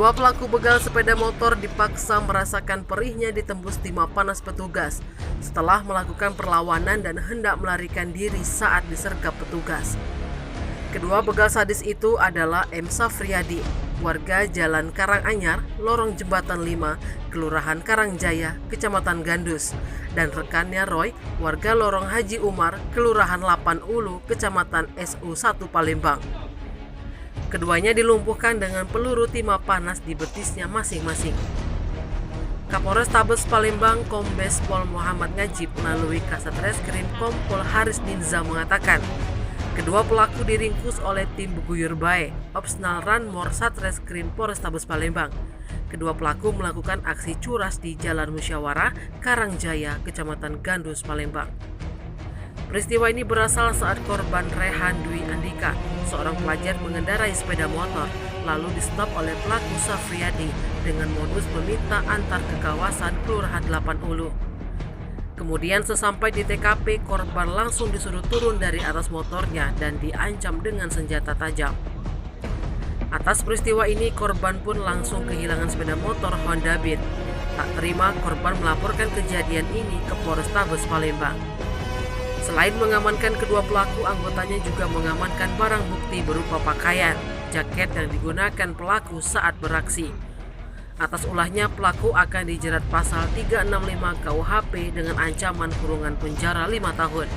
Kedua pelaku begal sepeda motor dipaksa merasakan perihnya ditembus timah panas petugas setelah melakukan perlawanan dan hendak melarikan diri saat disergap petugas. Kedua begal sadis itu adalah M. Safriyadi, warga Jalan Karanganyar, Lorong Jembatan 5, Kelurahan Karangjaya, Kecamatan Gandus, dan rekannya Roy, warga Lorong Haji Umar, Kelurahan Lapan Ulu, Kecamatan SU1 Palembang. Keduanya dilumpuhkan dengan peluru timah panas di betisnya masing-masing. Kapolres Tabes Palembang Kombes Pol Muhammad Najib melalui Kasat Reskrim Kompol Haris Ninza mengatakan, kedua pelaku diringkus oleh tim Buguyur Bae, Opsnal Ranmor Satreskrim Polrestabes Palembang. Kedua pelaku melakukan aksi curas di Jalan Musyawarah, Karangjaya, Kecamatan Gandus, Palembang. Peristiwa ini berasal saat korban Rehan Dwi Andika, seorang pelajar mengendarai sepeda motor, lalu di-stop oleh pelaku Safriyadi dengan modus meminta antar ke kawasan Kelurahan Lapan Ulu. Kemudian sesampai di TKP, korban langsung disuruh turun dari atas motornya dan diancam dengan senjata tajam. Atas peristiwa ini, korban pun langsung kehilangan sepeda motor Honda Beat. Tak terima, korban melaporkan kejadian ini ke Polrestabes Palembang. Selain mengamankan kedua pelaku, anggotanya juga mengamankan barang bukti berupa pakaian, jaket yang digunakan pelaku saat beraksi. Atas ulahnya, pelaku akan dijerat pasal 365 KUHP dengan ancaman kurungan penjara 5 tahun.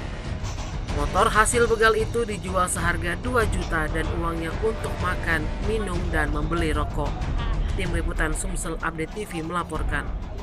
Motor hasil begal itu dijual seharga 2 juta dan uangnya untuk makan, minum, dan membeli rokok. Tim Liputan Sumsel Update TV melaporkan.